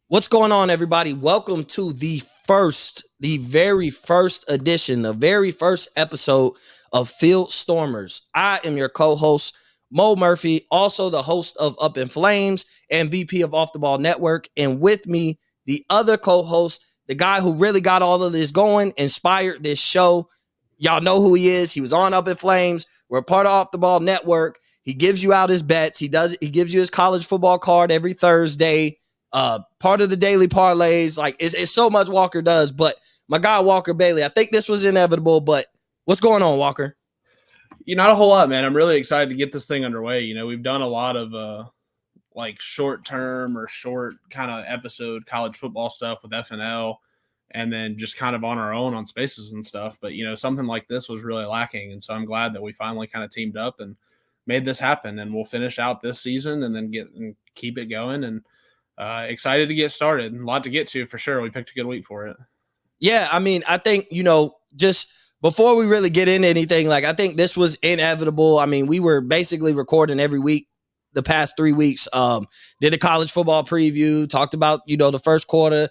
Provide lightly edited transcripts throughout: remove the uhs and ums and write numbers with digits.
What's going on, everybody? Welcome to the very first edition, the very first episode of Field Stormers. I am your co-host, Mo Murphy, also the host of Up in Flames and VP of Off the Ball Network. And with me, the other co-host, the guy who really got all of this going, inspired this show. Y'all know who he is. He was on Up in Flames. We're part of Off the Ball Network. He gives you out his bets. He gives you his college football card every Thursday. Part of the daily parlays. Like it's so much Walker does, but my guy Walker Bailey, I think this was inevitable, but what's going on, Walker? Not a whole lot, man. I'm really excited to get this thing underway. We've done a lot of like short term or short kind of episode college football stuff with FNL and then just kind of on our own on spaces and stuff. But something like this was really lacking. And so I'm glad that we finally kind of teamed up and made this happen, and we'll finish out this season and then keep it going. And excited to get started. A lot to get to for sure. We picked a good week for it. Yeah, I mean, I think, just before we really get into anything, like I think this was inevitable. I mean, we were basically recording every week the past 3 weeks. Did a college football preview, talked about, the first quarter.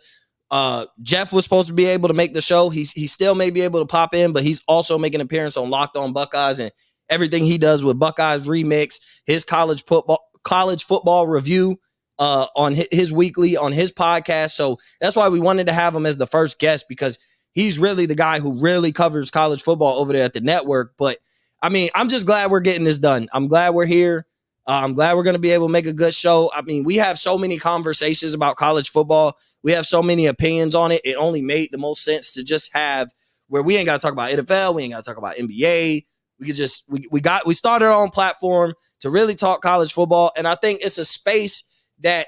Jeff was supposed to be able to make the show. He still may be able to pop in, but he's also making an appearance on Locked On Buckeyes and everything he does with Buckeyes Remix, his college football review on his weekly, on his podcast. So that's why we wanted to have him as the first guest, because he's really the guy who really covers college football over there at the network. But I mean, I'm just glad we're getting this done. I'm glad we're here. I'm glad we're going to be able to make a good show. I mean, we have so many conversations about college football. We have so many opinions on it. It only made the most sense to just have where we ain't got to talk about NFL. We ain't got to talk about NBA. We could just, we started our own platform to really talk college football. And I think it's a space that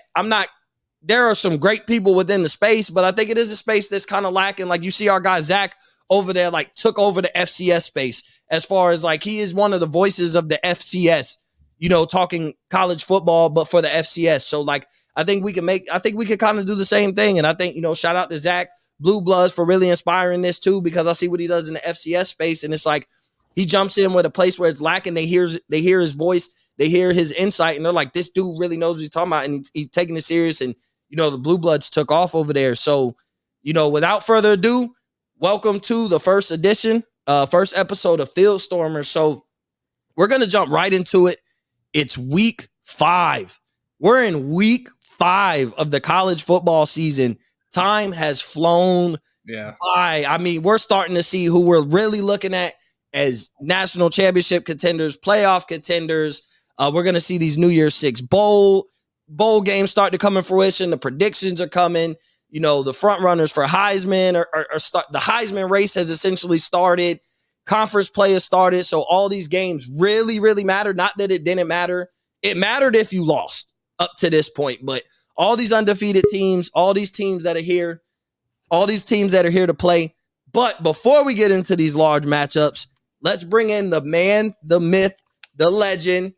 there are some great people within the space, but I think it is a space that's kind of lacking. Like you see our guy, Zach, over there, like took over the FCS space as far as like, he is one of the voices of the FCS, talking college football, but for the FCS. So like, I think we could kind of do the same thing. And I think, shout out to Zach Blue Bloods for really inspiring this too, because I see what he does in the FCS space. And it's like, he jumps in with a place where it's lacking. They hear his voice. They hear his insight, and they're like, this dude really knows what he's talking about, and he's taking it serious, and, the Blue Bloods took off over there. So, without further ado, welcome to the first episode of Field Stormers. So we're going to jump right into it. It's week 5. We're in week 5 of the college football season. Time has flown by. I mean, we're starting to see who we're really looking at as national championship contenders, playoff contenders. We're going to see these New Year's 6 bowl games start to come in fruition. The predictions are coming. The front runners for Heisman the Heisman race has essentially started. Conference play has started. So all these games really, really matter. Not that it didn't matter. It mattered if you lost up to this point, but all these undefeated teams, all these teams that are here to play. But before we get into these large matchups, let's bring in the man, the myth, the legend,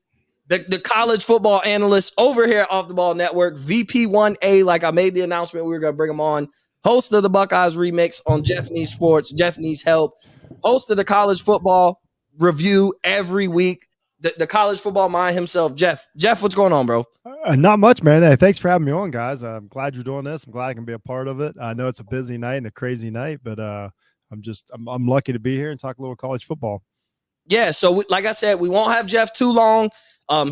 the college football analyst over here at Off the Ball Network, VP1A, like I made the announcement we were going to bring him on, host of the Buckeyes Remix on Jeff Needs Sports, Jeff Needs Help, host of the college football review every week, the college football mind himself, Jeff. Jeff, what's going on, bro? Not much, man. Hey, thanks for having me on, guys. I'm glad you're doing this. I'm glad I can be a part of it. I know it's a busy night and a crazy night, but I'm lucky to be here and talk a little college football. Yeah, so like I said, we won't have Jeff too long.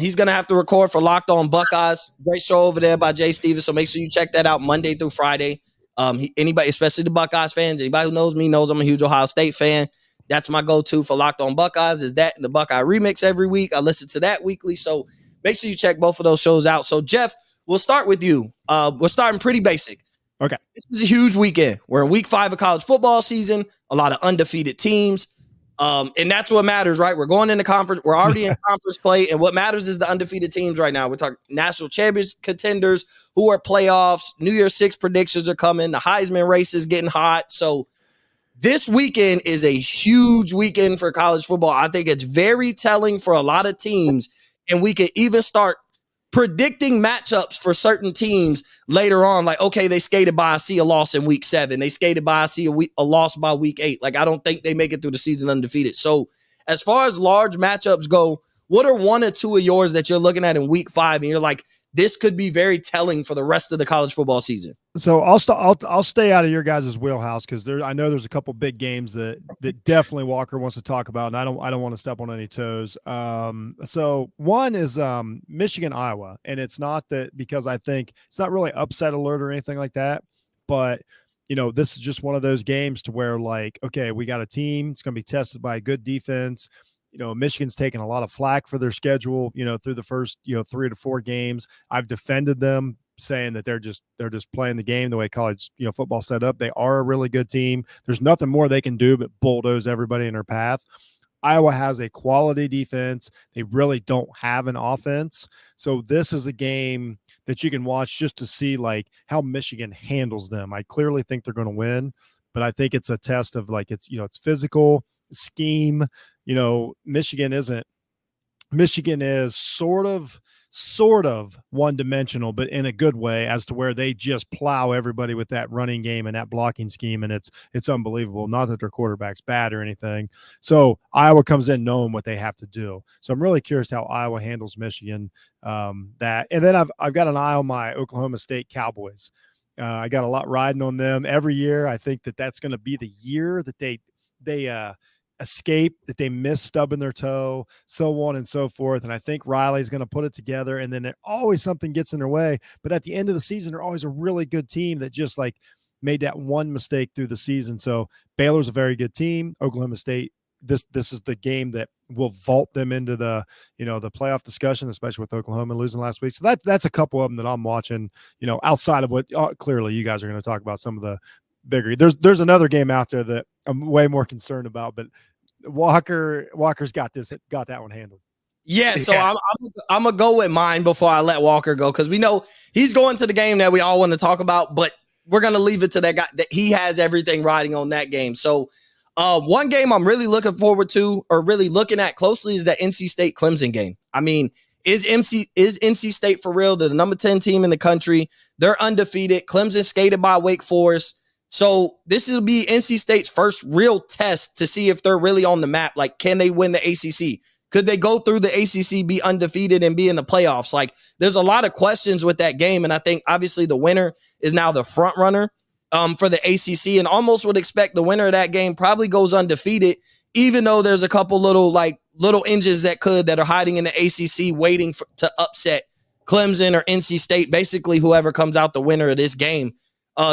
He's going to have to record for Locked On Buckeyes. Great show over there by Jay Stevens, so make sure you check that out Monday through Friday. Anybody, especially the Buckeyes fans, anybody who knows me knows I'm a huge Ohio State fan. That's my go-to for Locked On Buckeyes, is that and the Buckeye Remix every week. I listen to that weekly, so make sure you check both of those shows out. So, Jeff, we'll start with you. We're starting pretty basic. Okay. This is a huge weekend. We're in week 5 of college football season, a lot of undefeated teams. And that's what matters, right? We're going into conference. We're already in conference play. And what matters is the undefeated teams right now. We're talking national championship contenders who are playoffs. New Year's 6 predictions are coming. The Heisman race is getting hot. So this weekend is a huge weekend for college football. I think it's very telling for a lot of teams. And we can even start predicting matchups for certain teams later on. Like, okay, they skated by, I see a loss in week 7. They skated by, I see a loss by week 8. Like, I don't think they make it through the season undefeated. So as far as large matchups go, what are one or two of yours that you're looking at in week 5 and you're like, this could be very telling for the rest of the college football season. So I'll stay out of your guys' wheelhouse because I know there's a couple big games that definitely Walker wants to talk about, and I don't want to step on any toes. So one is Michigan, Iowa, and it's not that because I think it's not really upset alert or anything like that, but this is just one of those games to where like, okay, we got a team, it's going to be tested by a good defense. Michigan's taken a lot of flack for their schedule, through the first, 3 to 4 games. I've defended them, saying that they're just playing the game the way college football set up. They are a really good team. There's nothing more they can do but bulldoze everybody in their path. Iowa has a quality defense. They really don't have an offense. So this is a game that you can watch just to see like how Michigan handles them. I clearly think they're going to win, but I think it's a test of like it's physical scheme. Michigan is sort of one-dimensional, but in a good way, as to where they just plow everybody with that running game and that blocking scheme, and it's unbelievable. Not that their quarterback's bad or anything. So Iowa comes in knowing what they have to do. So I'm really curious how Iowa handles Michigan. And then I've got an eye on my Oklahoma State Cowboys. I got a lot riding on them every year. I think that's going to be the year that they escape, that they miss stubbing their toe, so on and so forth. And I think Riley's going to put it together, and then always something gets in their way. But at the end of the season, they're always a really good team that just like made that one mistake through the season. So Baylor's a very good team. Oklahoma State, this is the game that will vault them into the the playoff discussion, especially with Oklahoma losing last week. So that's a couple of them that I'm watching. Outside of what clearly you guys are going to talk about some of the bigger. There's another game out there that I'm way more concerned about, but Walker's got that one handled. Yeah, so I'm gonna go with mine before I let Walker go, because we know he's going to the game that we all want to talk about, but we're gonna leave it to that guy that he has everything riding on that game. So one game I'm really looking forward to, or really looking at closely, is that NC State Clemson game. I mean, is NC State for real? They're the number 10 team in the country. They're undefeated. Clemson skated by Wake Forest. So this will be NC State's first real test to see if they're really on the map. Like, can they win the ACC? Could they go through the ACC, be undefeated, and be in the playoffs? Like, there's a lot of questions with that game, and I think obviously the winner is now the front runner for the ACC, and almost would expect the winner of that game probably goes undefeated, even though there's a couple little engines that are hiding in the ACC waiting to upset Clemson or NC State, basically whoever comes out the winner of this game.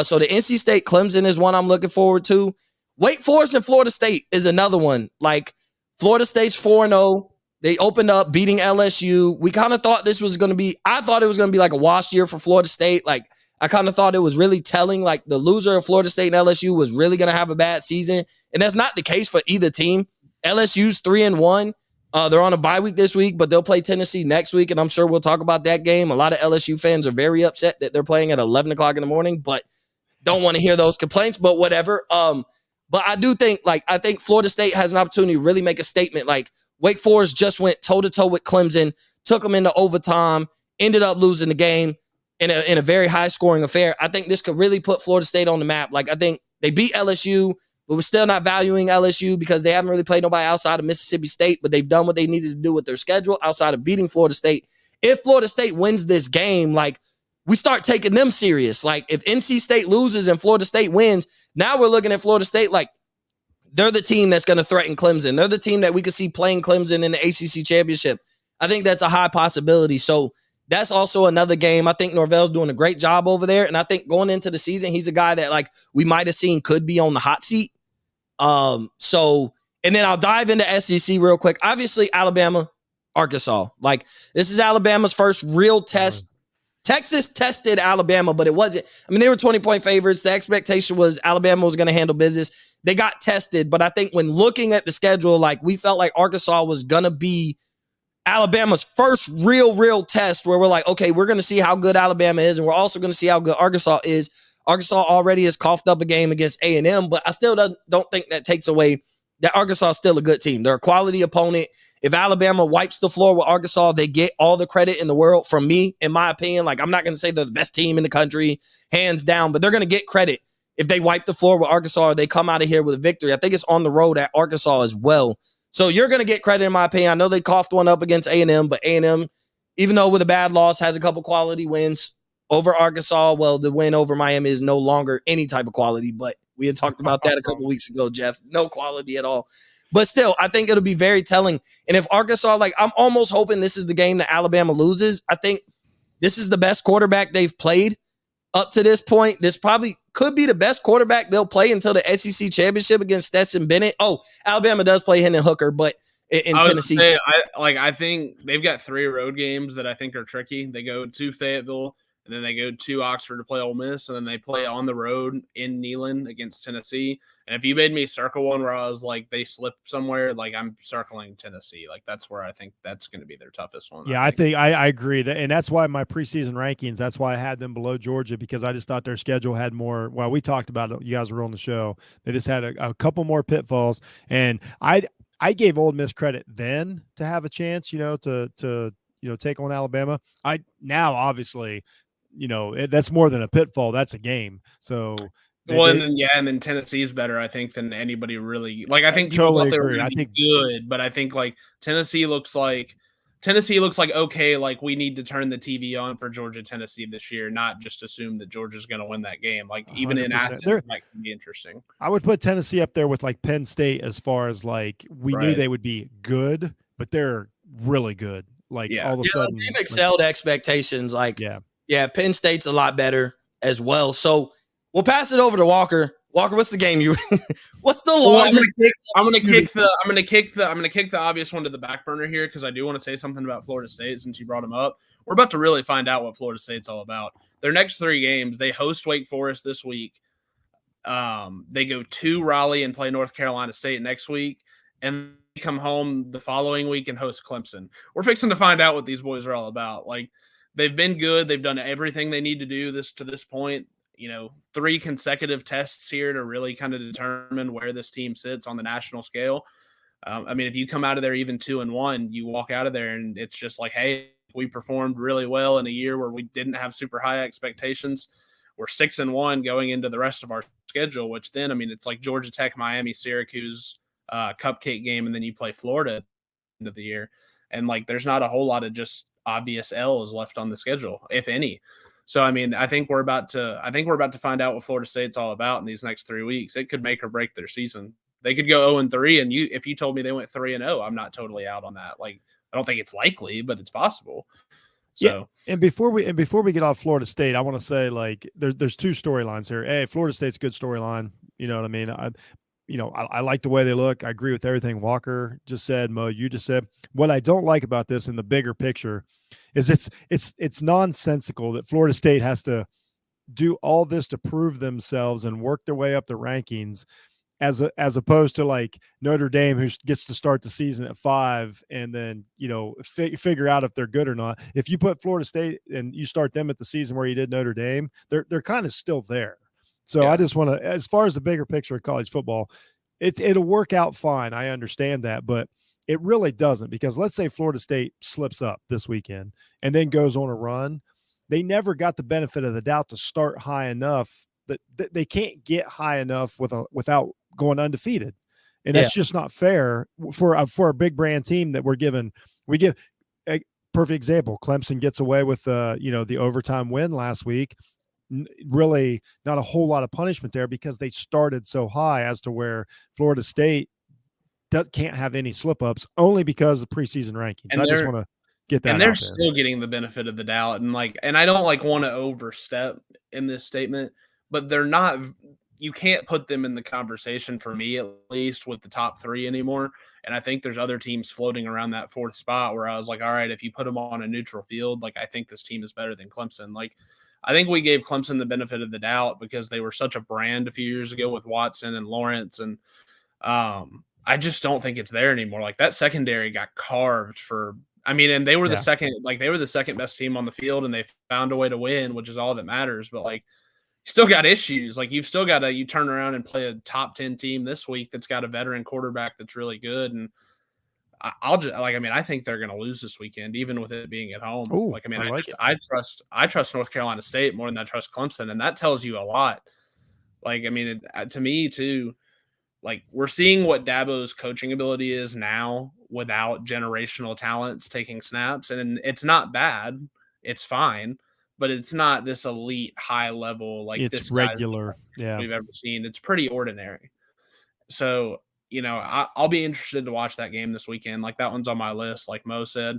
So the NC State Clemson is one I'm looking forward to. Wake Forest and Florida State is another one. Like, Florida State's 4-0. They opened up beating LSU. We kind of thought I thought it was going to be like a wash year for Florida State. Like, I kind of thought it was really telling, like the loser of Florida State and LSU was really going to have a bad season. And that's not the case for either team. LSU's 3-1. They're on a bye week this week, but they'll play Tennessee next week, and I'm sure we'll talk about that game. A lot of LSU fans are very upset that they're playing at 11 o'clock in the morning, but don't want to hear those complaints, but whatever. But I do think, I think Florida State has an opportunity to really make a statement. Like, Wake Forest just went toe-to-toe with Clemson, took them into overtime, ended up losing the game in a very high-scoring affair. I think this could really put Florida State on the map. Like, I think they beat LSU, but we're still not valuing LSU because they haven't really played nobody outside of Mississippi State, but they've done what they needed to do with their schedule outside of beating Florida State. If Florida State wins this game, we start taking them serious. Like, if NC State loses and Florida State wins, now we're looking at Florida State like they're the team that's going to threaten Clemson. They're the team that we could see playing Clemson in the ACC championship. I think that's a high possibility. So that's also another game. I think Norvell's doing a great job over there. And I think going into the season, he's a guy that we might have seen could be on the hot seat. And then I'll dive into SEC real quick. Obviously, Alabama, Arkansas. This is Alabama's first real test. Texas tested Alabama, but it wasn't. I mean, they were 20-point favorites. The expectation was Alabama was going to handle business. They got tested, but I think when looking at the schedule, we felt like Arkansas was going to be Alabama's first real test where we're like, okay, we're going to see how good Alabama is, and we're also going to see how good Arkansas is. Arkansas already has coughed up a game against A&M, but I still don't think that takes away that Arkansas is still a good team. They're a quality opponent. If Alabama wipes the floor with Arkansas, they get all the credit in the world from me, in my opinion. I'm not going to say they're the best team in the country, hands down, but they're going to get credit if they wipe the floor with Arkansas or they come out of here with a victory. I think it's on the road at Arkansas as well. So you're going to get credit, in my opinion. I know they coughed one up against A&M, but A&M even though with a bad loss, has a couple quality wins over Arkansas. Well, the win over Miami is no longer any type of quality, but we had talked about that a couple weeks ago, Jeff. No quality at all. But still, I think it'll be very telling. And if Arkansas, like, I'm almost hoping this is the game that Alabama loses. I think this is the best quarterback they've played up to this point. This probably could be the best quarterback they'll play until the SEC championship against Stetson Bennett. Oh, Alabama does play Hendon Hooker, but in Tennessee. I think they've got 3 road games that I think are tricky. They go to Fayetteville, and then they go to Oxford to play Ole Miss, and then they play on the road in Neyland against Tennessee. And if you made me circle one where I was like, they slipped somewhere, like I'm circling Tennessee. Like that's where I think that's going to be their toughest one. Yeah, I think I agree. And that's why my preseason rankings, that's why I had them below Georgia, because I just thought their schedule had more. Well, we talked about it. You guys were on the show. They just had a couple more pitfalls. And I gave Ole Miss credit then to have a chance, to take on Alabama. Now, obviously, that's more than a pitfall. That's a game. So and then Tennessee's better, I think, than anybody really. Like I think people totally thought they were agree. going to be good, but I think like Tennessee looks like okay, like we need to turn the TV on for Georgia Tennessee this year, not just assume that Georgia's going to win that game. Like even 100%. In Athens, that could be interesting. I would put Tennessee up there with like Penn State as far as like we knew they would be good, but they're really good. Like all of a sudden, they've excelled expectations. Like Penn State's a lot better as well. So we'll pass it over to Walker. Walker, what's the game you? What's the largest? I'm gonna kick the obvious one to the back burner here because I do want to say something about Florida State since you brought them up. We're about to really find out what Florida State's all about. Their next 3 games, they host Wake Forest this week. They go to Raleigh and play North Carolina State next week, and they come home the following week and host Clemson. We're fixing to find out what these boys are all about. Like they've been good. They've done everything they need to do to this point. 3 consecutive tests here to really kind of determine where this team sits on the national scale. If you come out of there even 2-1, you walk out of there and it's just like, hey, we performed really well in a year where we didn't have super high expectations. We're 6-1 going into the rest of our schedule, which then, it's like Georgia Tech, Miami, Syracuse, cupcake game, and then you play Florida at the end of the year. And like, there's not a whole lot of just obvious L's left on the schedule, if any. So, I think we're about to find out what Florida State's all about in these next 3 weeks. It could make or break their season. They could go 0-3, and if you told me they went 3-0, I'm not totally out on that. Like, I don't think it's likely, but it's possible. So, yeah. And before we get off Florida State, I want to say like there's 2 storylines here. Hey, Florida State's a good storyline. You know what I mean? I like the way they look. I agree with everything Walker just said, Mo, you just said. What I don't like about this in the bigger picture is it's nonsensical that Florida State has to do all this to prove themselves and work their way up the rankings as opposed to like Notre Dame, who gets to start the season at 5 and then, figure out if they're good or not. If you put Florida State and you start them at the season where you did Notre Dame, they're kind of still there. So I just want to, as far as the bigger picture of college football, it'll work out fine. I understand that, but it really doesn't, because let's say Florida State slips up this weekend and then goes on a run. They never got the benefit of the doubt to start high enough that they can't get high enough without going undefeated. And that's just not fair for a big brand team that we give a perfect example. Clemson gets away with the overtime win last week. Really not a whole lot of punishment there because they started so high, as to where Florida State can't have any slip-ups only because of the preseason rankings. And I just want to get that. And they're still getting the benefit of the doubt. And I don't want to overstep in this statement, but they're not. You can't put them in the conversation, for me at least, with the top 3 anymore. And I think there's other teams floating around that 4th spot where I was like, all right, if you put them on a neutral field, I think this team is better than Clemson. I think we gave Clemson the benefit of the doubt because they were such a brand a few years ago with Watson and Lawrence. And I just don't think it's there anymore. That secondary got carved for, and they were the second best team on the field, and they found a way to win, which is all that matters. But you still got issues. You've still got you turn around and play a top 10 team this week that's got a veteran quarterback that's really good. And I think they're going to lose this weekend, even with it being at home. Ooh, I trust North Carolina State more than I trust Clemson, and that tells you a lot. To me too, we're seeing what Dabo's coaching ability is now without generational talents taking snaps. And it's not bad. It's fine, but it's not this elite high level, like It's this guy's regular. Yeah. we've ever seen. It's pretty ordinary. So, I'll be interested to watch that game this weekend. Like that one's on my list, like Mo said.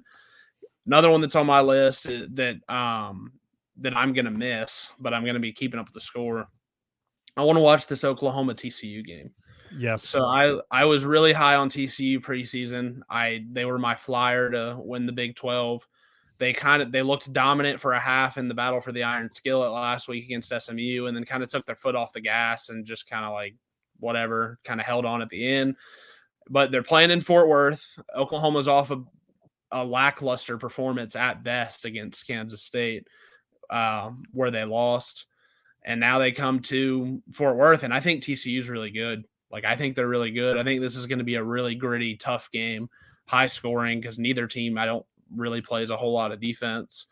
Another one that's on my list that I'm gonna miss, but I'm gonna be keeping up with the score. I want to watch this Oklahoma TCU game. Yes. So I was really high on TCU preseason. They were my flyer to win the Big 12. They looked dominant for a half in the battle for the Iron Skillet last week against SMU, and then kind of took their foot off the gas and just kind of like whatever, kind of held on at the end. But they're playing in Fort Worth. Oklahoma's off a lackluster performance at best against Kansas State, where they lost. And now they come to Fort Worth, and I think TCU is really good. Like, I think they're really good. I think this is going to be a really gritty, tough game, high scoring, because neither team I don't really plays a whole lot of defense.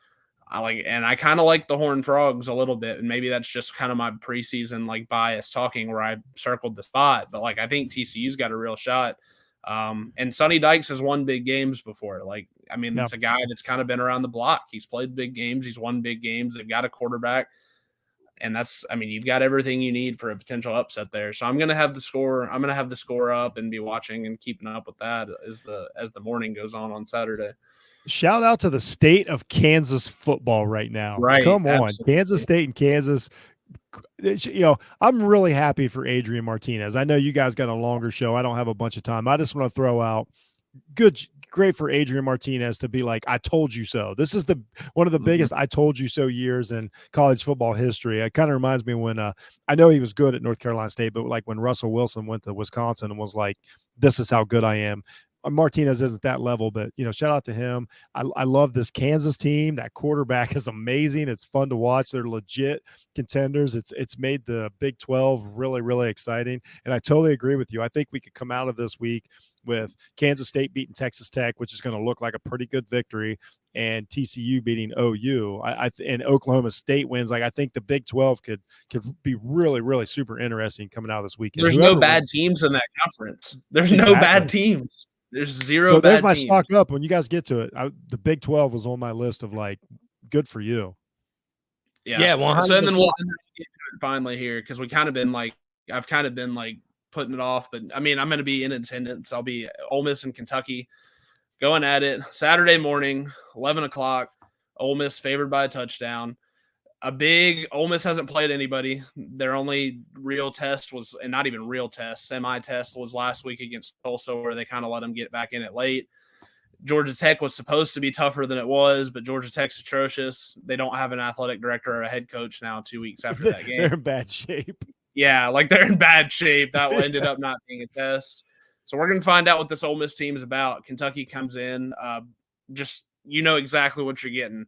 I kind of like the Horned Frogs a little bit, and maybe that's just kind of my preseason like bias talking where I circled the spot. But like I think TCU's got a real shot. And Sonny Dykes has won big games before. Like, I mean, It's a guy that's kind of been around the block. He's played big games. He's won big games. They've got a quarterback. And you've got everything you need for a potential upset there. So I'm going to have the score. I'm going to have the score up and be watching and keeping up with that as the morning goes on Saturday. Shout out to the state of Kansas football right now. Right. Come on. Absolutely. Kansas State and Kansas. I'm really happy for Adrian Martinez. I know you guys got a longer show. I don't have a bunch of time. I just want to throw out great for Adrian Martinez to be like, I told you so. This is one of the biggest I told you so years in college football history. It kind of reminds me when I know he was good at North Carolina State, but like when Russell Wilson went to Wisconsin and was like, this is how good I am. Martinez isn't that level, but shout out to him. I love this Kansas team. That quarterback is amazing. It's fun to watch. They're legit contenders. It's made the Big 12 really, really exciting. And I totally agree with you. I think we could come out of this week with Kansas State beating Texas Tech, which is going to look like a pretty good victory, and TCU beating OU. And Oklahoma State wins. Like I think the Big 12 could be really, really super interesting coming out of this weekend. There's no bad teams in that conference. There's no bad teams. There's zero. So there's bad my teams. stock up. When you guys get to it, the Big 12 was on my list of like, good for you. Yeah, 100%. So then we'll get to it finally here because I've kind of been like putting it off, but I mean I'm going to be in attendance. I'll be Ole Miss and Kentucky going at it Saturday morning, 11 o'clock. Ole Miss favored by a touchdown. Ole Miss hasn't played anybody. Their only real test was, and not even real test, semi-test was last week against Tulsa, where they kind of let them get back in it late. Georgia Tech was supposed to be tougher than it was, but Georgia Tech's atrocious. They don't have an athletic director or a head coach now 2 weeks after that game. They're in bad shape. Yeah, like they're in bad shape. That ended up not being a test. So we're going to find out what this Ole Miss team is about. Kentucky comes in. Exactly what you're getting.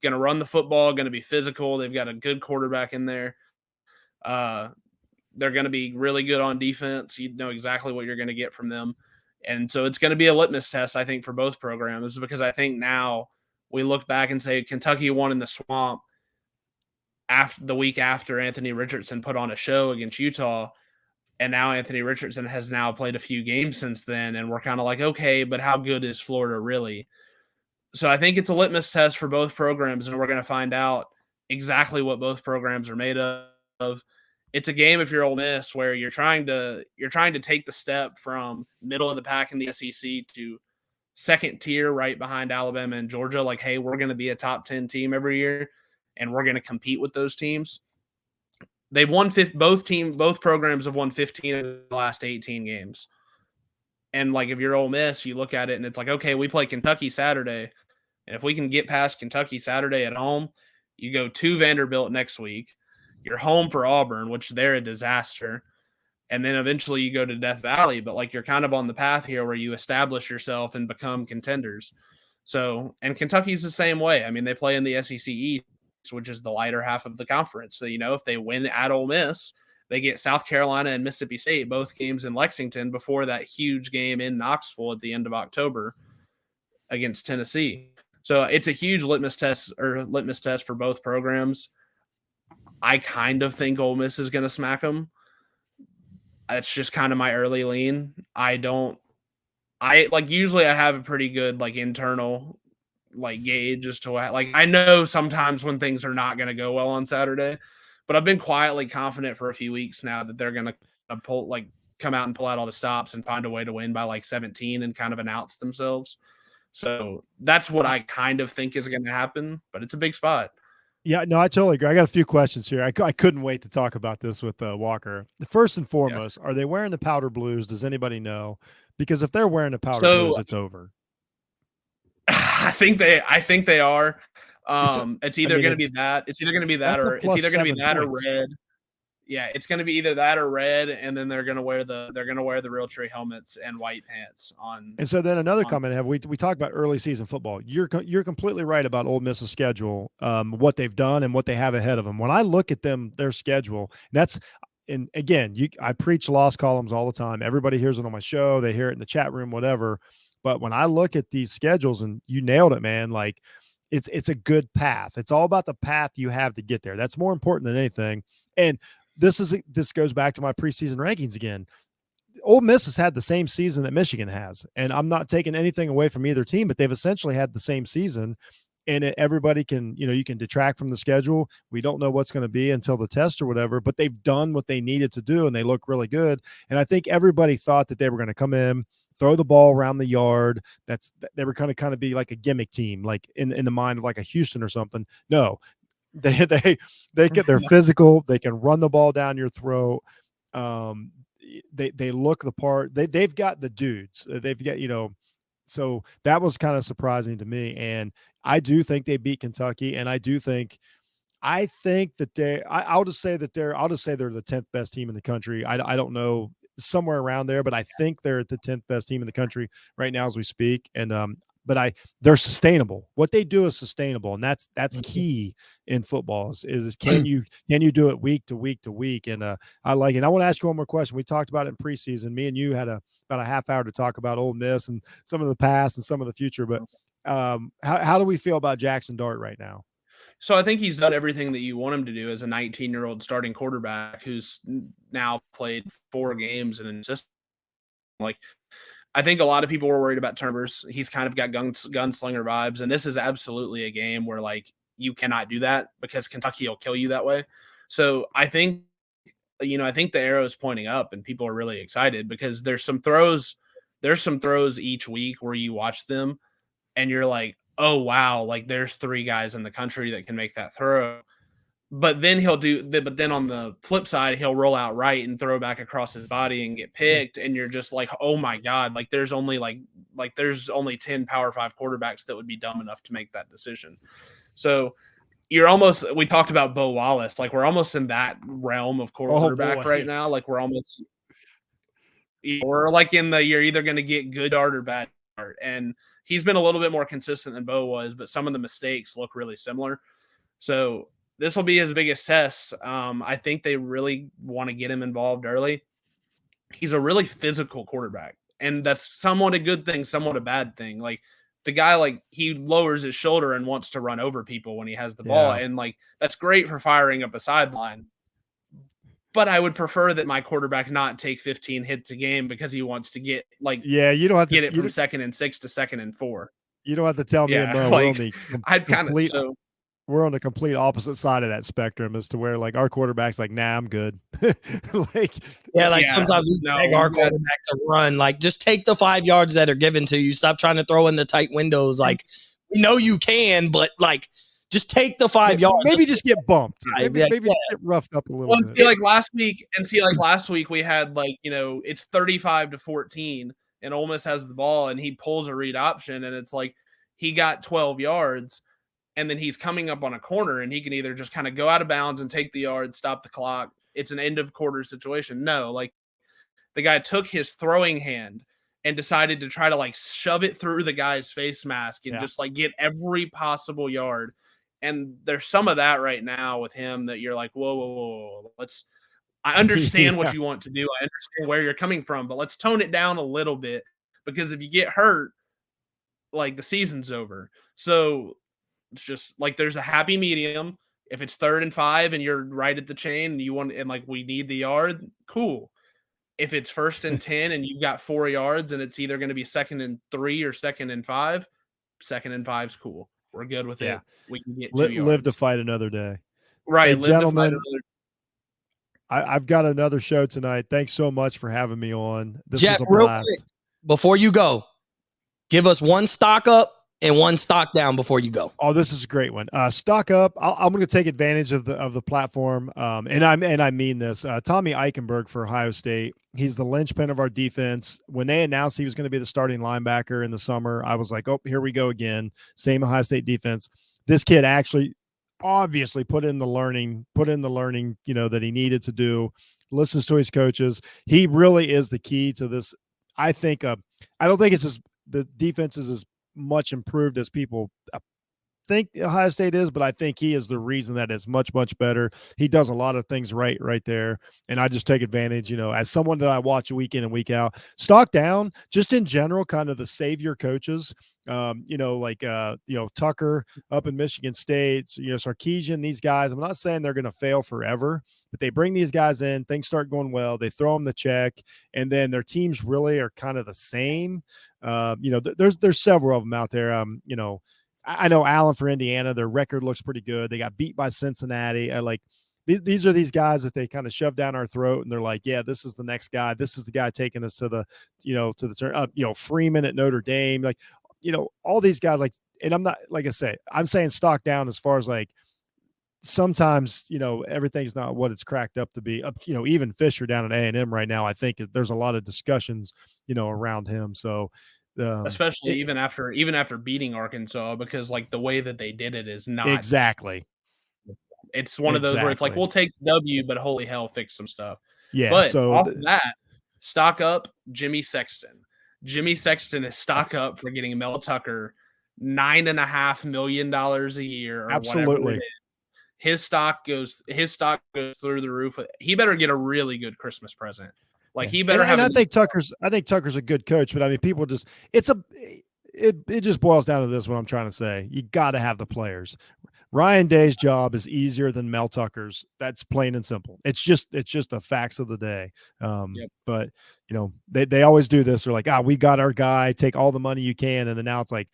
Going to run the football, going to be physical. They've got a good quarterback in there. They're going to be really good on defense. You know exactly what you're going to get from them. And so it's going to be a litmus test, I think, for both programs, because I think now we look back and say Kentucky won in the swamp after the week after Anthony Richardson put on a show against Utah. And now Anthony Richardson has now played a few games since then. And we're kind of like, okay, but how good is Florida really? So I think it's a litmus test for both programs, and we're going to find out exactly what both programs are made of. It's a game, if you're Ole Miss, where you're trying to take the step from middle of the pack in the SEC to second tier right behind Alabama and Georgia. Like, hey, we're going to be a top 10 team every year, and we're going to compete with those teams. They've won both programs have won 15 of the last 18 games. And like if you're Ole Miss, you look at it and it's like, okay, we play Kentucky Saturday. And if we can get past Kentucky Saturday at home, you go to Vanderbilt next week. You're home for Auburn, which they're a disaster. And then eventually you go to Death Valley. But like you're kind of on the path here where you establish yourself and become contenders. So, and Kentucky's the same way. I mean, they play in the SEC East, which is the lighter half of the conference. So, if they win at Ole Miss, they get South Carolina and Mississippi State, both games in Lexington before that huge game in Knoxville at the end of October against Tennessee. So it's a huge litmus test for both programs. I kind of think Ole Miss is going to smack them. That's just kind of my early lean. I usually I have a pretty good like internal like gauge as to like I know sometimes when things are not going to go well on Saturday, but I've been quietly confident for a few weeks now that they're going to come out and pull out all the stops and find a way to win by like 17 and kind of announce themselves. So that's what I kind of think is going to happen, but it's a big spot. Yeah, no, I totally agree. I got a few questions here. I couldn't wait to talk about this with Walker. First and foremost, Are they wearing the powder blues? Does anybody know? Because if they're wearing the powder blues, it's over. I think they are. It's either going to be that. It's either going to be that or red. Yeah, it's going to be either that or red, and then they're going to wear the Realtree helmets and white pants on. And so then another comment we talked about early season football. You're completely right about Ole Miss's schedule, what they've done and what they have ahead of them. When I look at their schedule, and again, I preach loss columns all the time. Everybody hears it on my show. They hear it in the chat room, whatever. But when I look at these schedules, and you nailed it, man, like it's a good path. It's all about the path you have to get there. That's more important than anything. And this goes back to my preseason rankings again. Ole Miss has had the same season that Michigan has, and I'm not taking anything away from either team, but they've essentially had the same season. And everybody can, you can detract from the schedule. We don't know what's going to be until the test or whatever, but they've done what they needed to do, and they look really good. And I think everybody thought that they were going to come in, throw the ball around the yard. They were going to kind of be like a gimmick team, like in the mind of like a Houston or something. No, they're physical. They can run the ball down your throat. They look the part. They've got the dudes. They've got, so that was kind of surprising to me. And I do think they beat Kentucky, and I think that I'll just say they're the 10th best team in the country. I don't know, somewhere around there, but I think they're the 10th best team in the country right now as we speak. And but they're sustainable. What they do is sustainable, and that's key in football. Is can you do it week to week to week? And I like it. I want to ask you one more question. We talked about it in preseason. Me and you had about a half hour to talk about Ole Miss and some of the past and some of the future. But how do we feel about Jackson Dart right now? So I think he's done everything that you want him to do as a 19-year-old starting quarterback who's now played 4 games in a system. Like, I think a lot of people were worried about turnovers. He's kind of got gunslinger vibes, and this is absolutely a game where like you cannot do that because Kentucky will kill you that way. So I think the arrow is pointing up, and people are really excited because there's some throws each week where you watch them and you're like, oh wow, like there's 3 guys in the country that can make that throw. But then on the flip side, he'll roll out right and throw back across his body and get picked. And you're just like, oh my God, like there's only 10 Power 5 quarterbacks that would be dumb enough to make that decision. So we talked about Bo Wallace. Like we're almost in that realm of quarterback right now. Like we're like you're either going to get good art or bad art. And he's been a little bit more consistent than Bo was, but some of the mistakes look really similar. So this will be his biggest test. I think they really want to get him involved early. He's a really physical quarterback, and that's somewhat a good thing, somewhat a bad thing. Like the guy, like he lowers his shoulder and wants to run over people when he has the ball, and like that's great for firing up a sideline. But I would prefer that my quarterback not take 15 hits a game because he wants to get you don't have to get it from 2nd and 6 to 2nd and 4. You don't have to tell me and Mo. We're on the complete opposite side of that spectrum as to where like our quarterback's like, nah, I'm good. Sometimes we beg our quarterback to run. Like, just take the 5 yards that are given to you. Stop trying to throw in the tight windows. Like, we know you can, but like, just take the 5 yards. Maybe just get bumped. Maybe just get roughed up a little bit. See, like last week we had it's 35-14, and Ole Miss has the ball, and he pulls a read option, and it's like he got 12 yards. And then he's coming up on a corner, and he can either just kind of go out of bounds and take the yard, stop the clock. It's an end of quarter situation. No, like the guy took his throwing hand and decided to try to like shove it through the guy's face mask and just like get every possible yard. And there's some of that right now with him that you're like, whoa. I understand what you want to do. I understand where you're coming from, but let's tone it down a little bit, because if you get hurt, like the season's over. So it's just like there's a happy medium. If it's 3rd and 5 and you're right at the chain and we need the yard, cool. if it's 1st and 10 and you've got 4 yards and it's either going to be 2nd and 3 or 2nd and 5, 2nd and 5's cool. We're good with it. We can get 2 yards. Live to fight another day. Right. Hey, live gentlemen, to fight another. I've got another show tonight. Thanks so much for having me on. This Jeff, was a real blast. quick, before you go, give us one stock up and one stock down before you go. Oh, this is a great one. Stock up. I'm going to take advantage of the platform, and I mean this. Tommy Eichenberg for Ohio State. He's the linchpin of our defense. When they announced he was going to be the starting linebacker in the summer, I was like, oh, here we go again. Same Ohio State defense. This kid actually obviously put in the learning, that he needed to do, listens to his coaches. He really is the key to this. I think, I don't think it's the defense is as much improved as people think Ohio State is, but I think he is the reason that it's much, much better. He does a lot of things right there. And I just take advantage, as someone that I watch week in and week out. Stock down, just in general, kind of the savior coaches, Tucker up in Michigan State, Sarkisian, these guys. I'm not saying they're going to fail forever, but they bring these guys in, things start going well, they throw them the check, and then their teams really are kind of the same. There's several of them out there. I know Allen for Indiana, their record looks pretty good. They got beat by Cincinnati. These are these guys that they kind of shove down our throat, and they're like, yeah, this is the next guy. This is the guy taking us to the turn. Freeman at Notre Dame, all these guys. And I'm not, like I say, I'm saying stock down as far as sometimes everything's not what it's cracked up to be. Even Fisher down at A&M right now, I think there's a lot of discussions around him. So. Especially even after beating Arkansas, because the way that they did it is not exactly. It's one of those where it's we'll take W, but holy hell, fix some stuff. Yeah. But so off that, stock up Jimmy Sexton. Jimmy Sexton is stock up for getting Mel Tucker $9.5 million a year. Or absolutely. It is. His stock goes through the roof. He better get a really good Christmas present. He better have. And I think Tucker's a good coach, but I mean, people just it just boils down to this. What I'm trying to say, you got to have the players. Ryan Day's job is easier than Mel Tucker's. That's plain and simple. It's just the facts of the day. But they always do this. They're like, we got our guy. Take all the money you can, and then now it's like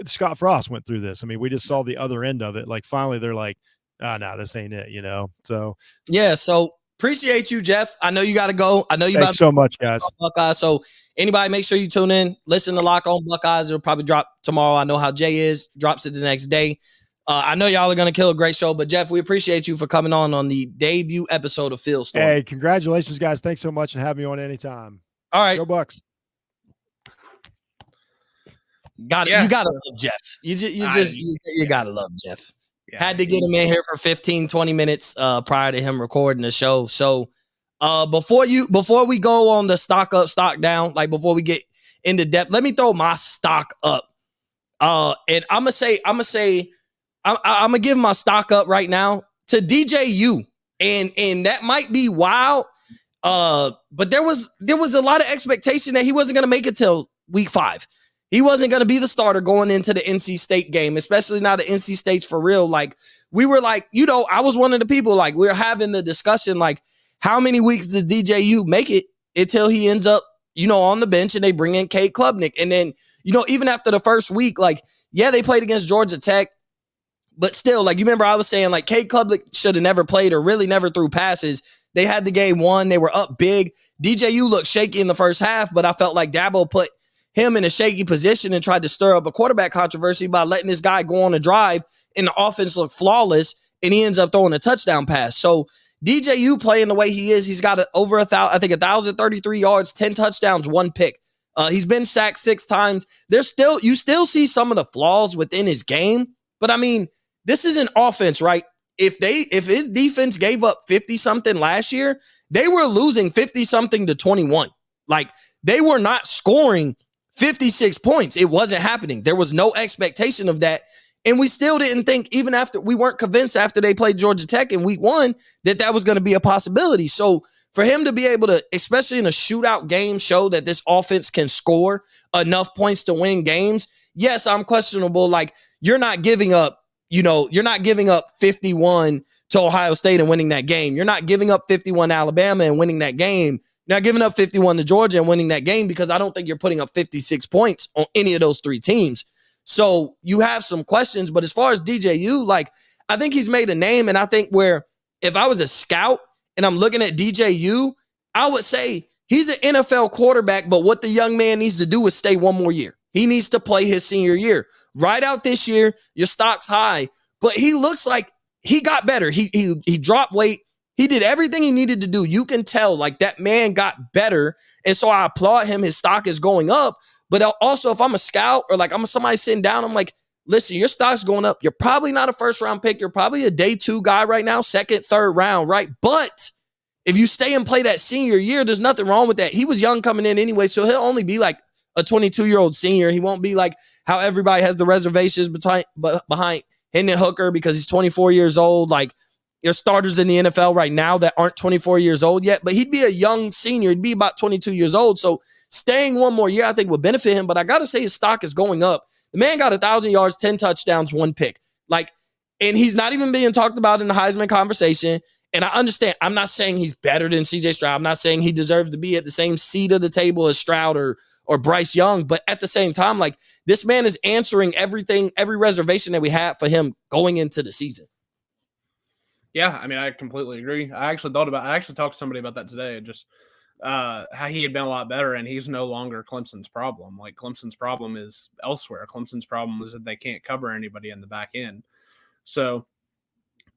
Scott Frost went through this. I mean, we just saw the other end of it. Finally, they're like, no, this ain't it. So yeah. So. Appreciate you, Jeff. I know you got to go. I know you. Thanks so much, guys. Buckeyes. So anybody, make sure you tune in. Listen to Lock On Buckeyes. It'll probably drop tomorrow. I know how Jay is. Drops it the next day. I know y'all are going to kill a great show. But Jeff, we appreciate you for coming on the debut episode of Field Storm. Hey, congratulations, guys! Thanks so much, and have me on anytime. All right, go Bucks. You gotta love Jeff. You gotta love Jeff. Yeah, had to get him in here for 15, 20 minutes prior to him recording the show. So before we go on the stock up, stock down, before we get into depth, let me throw my stock up. And I'm gonna give my stock up right now to DJU. And that might be wild. But there was a lot of expectation that he wasn't gonna make it till week 5. He wasn't going to be the starter going into the NC State game, especially now the NC State's for real. We were I was one of the people, we were having the discussion, how many weeks does DJU make it until he ends up, on the bench and they bring in Cade Klubnik. And then, even after the first week, they played against Georgia Tech, but still, you remember I was saying, Cade Klubnik should have never played or really never threw passes. They had the game won. They were up big. DJU looked shaky in the first half, but I felt like Dabo put him in a shaky position and tried to stir up a quarterback controversy by letting this guy go on a drive and the offense look flawless, and he ends up throwing a touchdown pass. So DJU playing the way he is, he's got over 1,033 yards, 10 touchdowns, 1 pick. He's been sacked 6 times. You still see some of the flaws within his game, but I mean, this is an offense, right? If his defense gave up 50 something last year, they were losing 50 something to 21. They were not scoring 56 points. It wasn't happening. There was no expectation of that. And we still didn't think, even after we weren't convinced after they played Georgia Tech in week 1, that was going to be a possibility. So for him to be able to, especially in a shootout game, show that this offense can score enough points to win games. Yes, I'm questionable. You're not giving up, you're not giving up 51 to Ohio State and winning that game. You're not giving up 51 to Alabama and winning that game. Now, giving up 51 to Georgia and winning that game, because I don't think you're putting up 56 points on any of those three teams. So you have some questions. But as far as DJU, like, I think he's made a name. And I think where if I was a scout and I'm looking at DJU, I would say he's an NFL quarterback, but what the young man needs to do is stay one more year. He needs to play his senior year. Right out this year, your stock's high, but he looks like he got better. He dropped weight. He did everything he needed to do. You can tell, like, that man got better. And so I applaud him. His stock is going up. But also, if I'm a scout or like I'm somebody sitting down, I'm like, listen, your stock's going up. You're probably not a first-round pick. You're probably a day 2 guy right now, second, third round, right? But if you stay and play that senior year, there's nothing wrong with that. He was young coming in anyway, so he'll only be like a 22-year-old senior. He won't be like how everybody has the reservations behind Hendon Hooker because he's 24 years old. Like, your starters in the NFL right now that aren't 24 years old yet, but he'd be a young senior. He'd be about 22 years old. So staying one more year, I think, would benefit him. But I got to say his stock is going up. The man got 1,000 yards, 10 touchdowns, 1 pick. Like, and he's not even being talked about in the Heisman conversation. And I understand. I'm not saying he's better than C.J. Stroud. I'm not saying he deserves to be at the same seat of the table as Stroud or Bryce Young. But at the same time, like, this man is answering everything, every reservation that we had for him going into the season. Yeah, I mean, I completely agree. I actually talked to somebody about that today, just how he had been a lot better, and he's no longer Clemson's problem. Like, Clemson's problem is elsewhere. Clemson's problem is that they can't cover anybody in the back end. So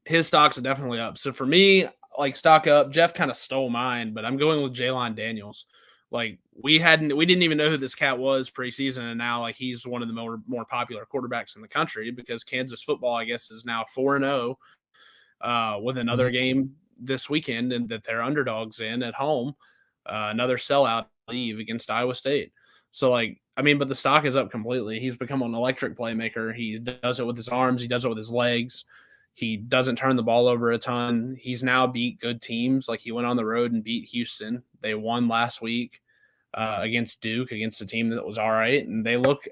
his stocks are definitely up. So for me, like, stock up. Jeff kind of stole mine, but I'm going with Jalon Daniels. Like, we didn't even know who this cat was preseason, and now, like, he's one of the more popular quarterbacks in the country because Kansas football, I guess, is now 4-0. With another game this weekend and that they're underdogs in at home, another sellout leave against Iowa State. So, like, I mean, but the stock is up completely. He's become an electric playmaker. He does it with his arms. He does it with his legs. He doesn't turn the ball over a ton. He's now beat good teams. Like, he went on the road and beat Houston. They won last week against Duke, against a team that was all right. And they look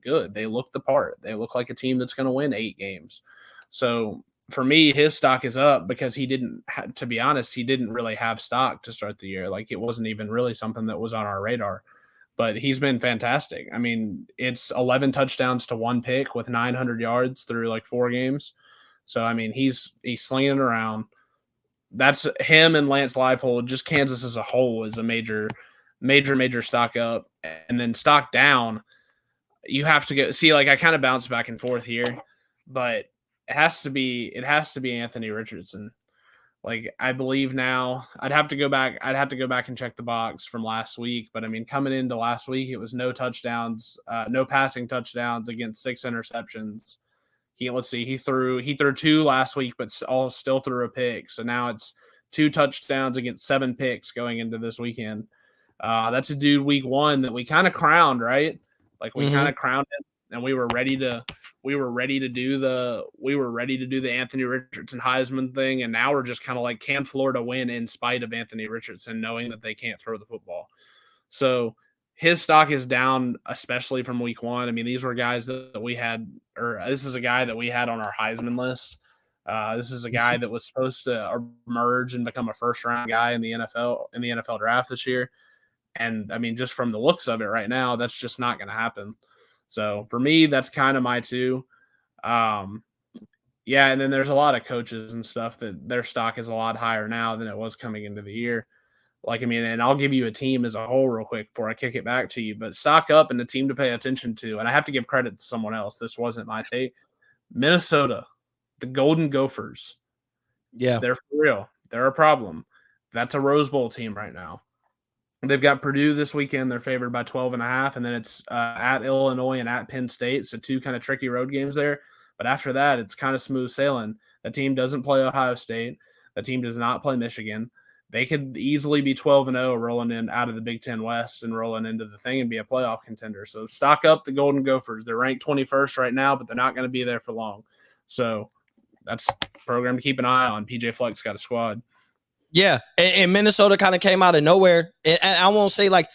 good. They look the part. They look like a team that's going to win 8 games. So, for me, his stock is up because to be honest, he didn't really have stock to start the year. Like, it wasn't even really something that was on our radar, but he's been fantastic. I mean, it's 11 touchdowns to 1 pick with 900 yards through like 4 games. So, I mean, he's slinging it around. That's him and Lance Leipold. Just Kansas as a whole is a major stock up. And then stock down, you have to go see, like, I kind of bounce back and forth here, but it has to be Anthony Richardson. Like, I believe now I'd have to go back and check the box from last week. But I mean, coming into last week, it was no touchdowns, no passing touchdowns against 6 interceptions. He threw 2 last week, but still threw a pick. So now it's 2 touchdowns against 7 picks going into this weekend. That's a dude week 1 that we kind of crowned, right? Like, we kind of crowned him, and we were ready to do the Anthony Richardson Heisman thing, and now we're just kind of like, can Florida win in spite of Anthony Richardson, knowing that they can't throw the football? So his stock is down, especially from week 1. I mean, these were guys that we had, or this is a guy that we had on our Heisman list. This is a guy that was supposed to emerge and become a first-round guy in the NFL draft this year. And I mean, just from the looks of it right now, that's just not going to happen. So for me, that's kind of my 2. Yeah, and then there's a lot of coaches and stuff that their stock is a lot higher now than it was coming into the year. Like, I mean, and I'll give you a team as a whole real quick before I kick it back to you, but stock up and the team to pay attention to, and I have to give credit to someone else. This wasn't my take. Minnesota, the Golden Gophers. Yeah. They're for real. They're a problem. That's a Rose Bowl team right now. They've got Purdue this weekend. They're favored by 12.5, and then it's at Illinois and at Penn State, so 2 kind of tricky road games there. But after that, it's kind of smooth sailing. The team doesn't play Ohio State. The team does not play Michigan. They could easily be 12-0 rolling in out of the Big Ten West and rolling into the thing and be a playoff contender. So stock up the Golden Gophers. They're ranked 21st right now, but they're not going to be there for long. So that's a program to keep an eye on. PJ Fleck's got a squad. Yeah, and Minnesota kind of came out of nowhere. And I won't say like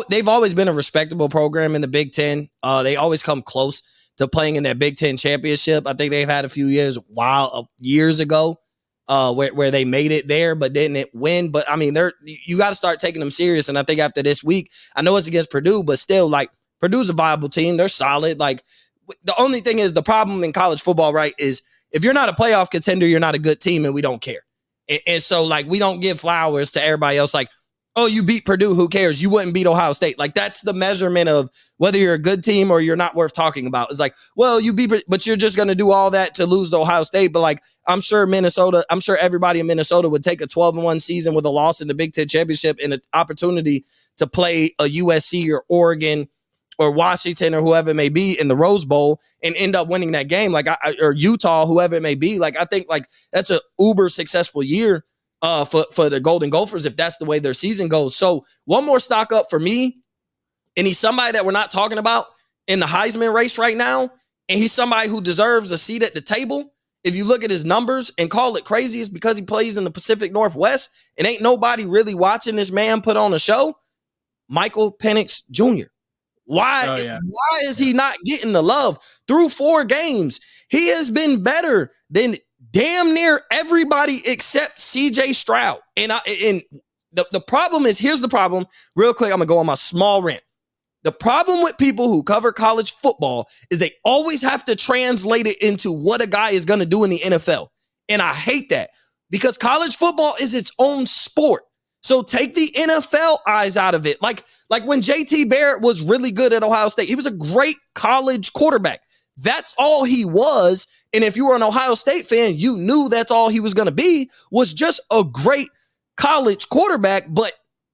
they've always been a respectable program in the Big Ten. They always come close to playing in that Big Ten championship. I think they've had a few years ago. where they made it there, but didn't win. But I mean, you got to start taking them serious. And I think after this week, I know it's against Purdue, but still, like, Purdue's a viable team. They're solid. Like, the only thing is, the problem in college football, right, is if you're not a playoff contender, you're not a good team, and we don't care. And so, like, we don't give flowers to everybody else. Like, oh, you beat Purdue, who cares? You wouldn't beat Ohio State. Like, that's the measurement of whether you're a good team or you're not worth talking about. It's like, well, you beat, but you're just going to do all that to lose to Ohio State. But, like, I'm sure everybody in Minnesota would take a 12-1 season with a loss in the Big Ten Championship and an opportunity to play a USC or Oregon or Washington or whoever it may be in the Rose Bowl and end up winning that game, like, or Utah, whoever it may be. Like, I think, like, that's a uber successful year for the Golden Gophers if that's the way their season goes. So one more stock up for me, and he's somebody that we're not talking about in the Heisman race right now, and he's somebody who deserves a seat at the table. If you look at his numbers and call it crazy, it's because he plays in the Pacific Northwest and ain't nobody really watching this man put on a show. Michael Penix Jr. Why is he not getting the love? Through 4 games, he has been better than damn near everybody except CJ Stroud. And the problem is, here's the problem. Real quick, I'm going to go on my small rant. The problem with people who cover college football is they always have to translate it into what a guy is going to do in the NFL. And I hate that, because college football is its own sport. So take the NFL eyes out of it. Like when JT Barrett was really good at Ohio State, he was a great college quarterback. That's all he was. And if you were an Ohio State fan, you knew that's all he was going to be, was just a great college quarterback. But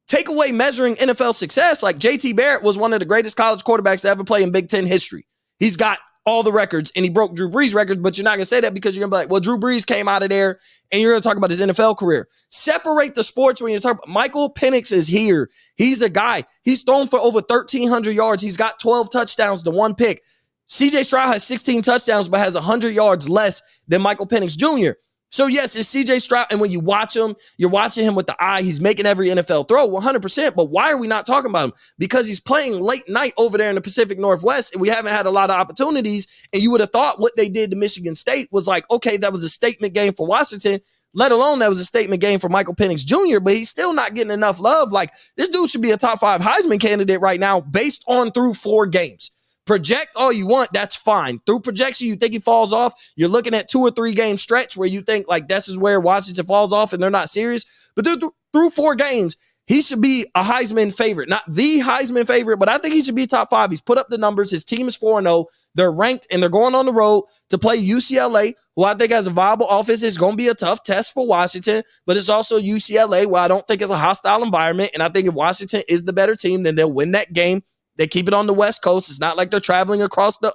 take away measuring NFL success, like JT Barrett was one of the greatest college quarterbacks to ever play in Big Ten history. He's got all the records, and he broke Drew Brees' records, but you're not going to say that because you're going to be like, well, Drew Brees came out of there, and you're going to talk about his NFL career. Separate the sports when you're talking about Michael Penix is here. He's a guy. He's thrown for over 1,300 yards. He's got 12 touchdowns to 1 pick. CJ Stroud has 16 touchdowns, but has 100 yards less than Michael Penix Jr. So, yes, it's CJ Stroud, and when you watch him, you're watching him with the eye. He's making every NFL throw, 100%. But why are we not talking about him? Because he's playing late night over there in the Pacific Northwest, and we haven't had a lot of opportunities. And you would have thought what they did to Michigan State was like, okay, that was a statement game for Washington, let alone that was a statement game for Michael Penix Jr., but he's still not getting enough love. Like, this dude should be a top 5 Heisman candidate right now based on through 4 games. Project all you want, that's fine. Through projection, you think he falls off. You're looking at 2 or 3 game stretch where you think, like, this is where Washington falls off and they're not serious. But through 4 games, he should be a Heisman favorite. Not the Heisman favorite, but I think he should be top 5. He's put up the numbers. His team is 4-0. They're ranked, and they're going on the road to play UCLA, who I think has a viable offense. It's going to be a tough test for Washington, but it's also UCLA, where I don't think it's a hostile environment. And I think if Washington is the better team, then they'll win that game. They keep it on the West Coast. It's not like they're traveling across the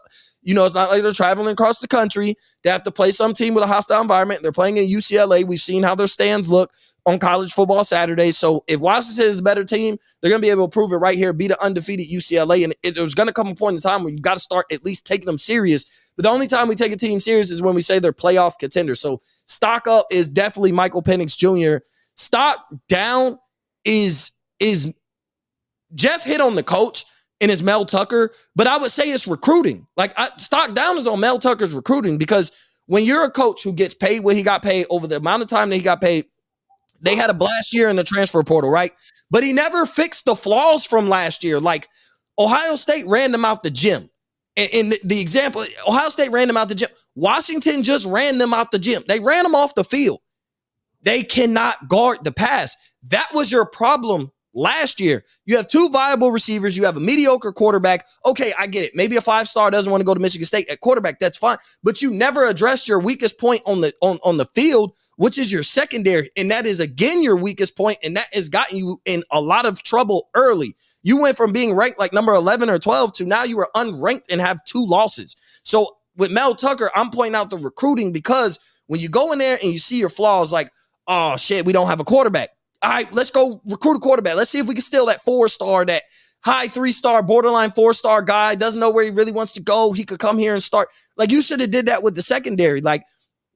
country. They have to play some team with a hostile environment. They're playing in UCLA. We've seen how their stands look on college football Saturdays. So if Washington is a better team, they're going to be able to prove it right here, beat an undefeated UCLA. And there's going to come a point in time where you got to start at least taking them serious. But the only time we take a team serious is when we say they're playoff contenders. So stock up is definitely Michael Penix Jr. Stock down is Jeff hit on the coach, and it's Mel Tucker, but I would say it's recruiting. Like, stock down is on Mel Tucker's recruiting, because when you're a coach who gets paid what he got paid over the amount of time that he got paid, they had a blast year in the transfer portal, right? But he never fixed the flaws from last year. Like, Ohio State ran them out the gym. And the example, Ohio State ran them out the gym. Washington just ran them out the gym. They ran them off the field. They cannot guard the pass. That was your problem last year. You have 2 viable receivers. You have a mediocre quarterback. Okay, I get it. Maybe a 5-star doesn't want to go to Michigan State at quarterback. That's fine. But you never addressed your weakest point on the field, which is your secondary. And that is, again, your weakest point. And that has gotten you in a lot of trouble early. You went from being ranked like number 11 or 12 to now you are unranked and have 2 losses. So with Mel Tucker, I'm pointing out the recruiting, because when you go in there and you see your flaws, like, oh, shit, we don't have a quarterback. All right, let's go recruit a quarterback. Let's see if we can steal that 4-star, that high 3-star, borderline 4-star guy. Doesn't know where he really wants to go. He could come here and start. Like, you should have did that with the secondary. Like,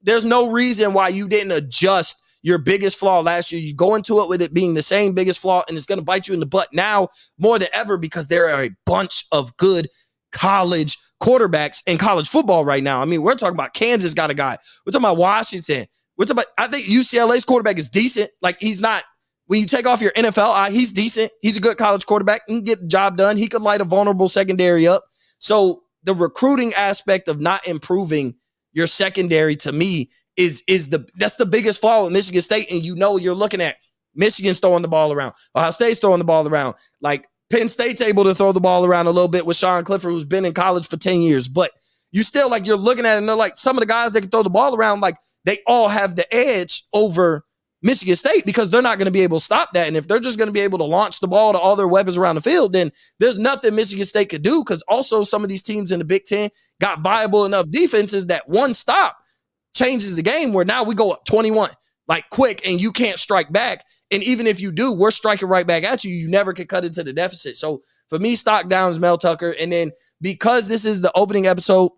there's no reason why you didn't adjust your biggest flaw last year. You go into it with it being the same biggest flaw, and it's going to bite you in the butt now more than ever, because there are a bunch of good college quarterbacks in college football right now. I mean, we're talking about Kansas got a guy. We're talking about Washington. I think UCLA's quarterback is decent. Like, he's not, when you take off your NFL eye, he's decent. He's a good college quarterback. He can get the job done. He could light a vulnerable secondary up. So the recruiting aspect of not improving your secondary, to me, that's the biggest flaw with Michigan State. And you're looking at Michigan's throwing the ball around. Ohio State's throwing the ball around. Like, Penn State's able to throw the ball around a little bit with Sean Clifford, who's been in college for 10 years. But you still, like, you're looking at it and they're like, some of the guys that can throw the ball around, like, they all have the edge over Michigan State because they're not going to be able to stop that. And if they're just going to be able to launch the ball to all their weapons around the field, then there's nothing Michigan State could do, because also some of these teams in the Big Ten got viable enough defenses that one stop changes the game, where now we go up 21, like, quick, and you can't strike back. And even if you do, we're striking right back at you. You never can cut into the deficit. So for me, stock down is Mel Tucker. And then because this is the opening episode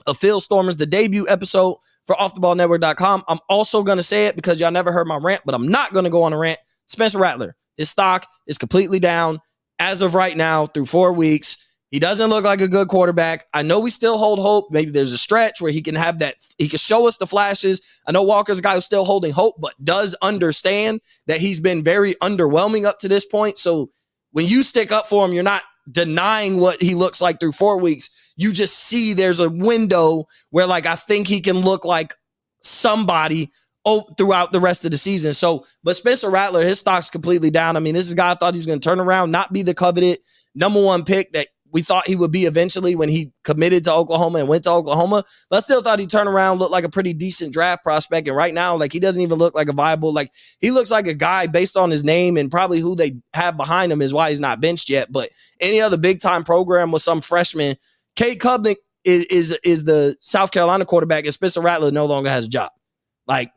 of Phil Stormers, the debut episode for offtheballnetwork.com, I'm also going to say it because y'all never heard my rant, but I'm not going to go on a rant. Spencer Rattler, his stock is completely down as of right now through 4 weeks. He doesn't look like a good quarterback. I know we still hold hope. Maybe there's a stretch where he can have that. He can show us the flashes. I know Walker's a guy who's still holding hope, but does understand that he's been very underwhelming up to this point. So when you stick up for him, you're not denying what he looks like through 4 weeks. You just see there's a window where, like, I think he can look like somebody throughout the rest of the season. So, but Spencer Rattler, his stock's completely down. I mean, this is a guy I thought he was going to turn around, not be the coveted #1 pick that we thought he would be eventually when he committed to Oklahoma and went to Oklahoma. But I still thought he'd turn around, look like a pretty decent draft prospect. And right now, like, he doesn't even look like a viable, like, he looks like a guy based on his name and probably who they have behind him is why he's not benched yet. But any other big time program with some freshman, Cade Klubnik is the South Carolina quarterback, and Spencer Rattler no longer has a job. Like,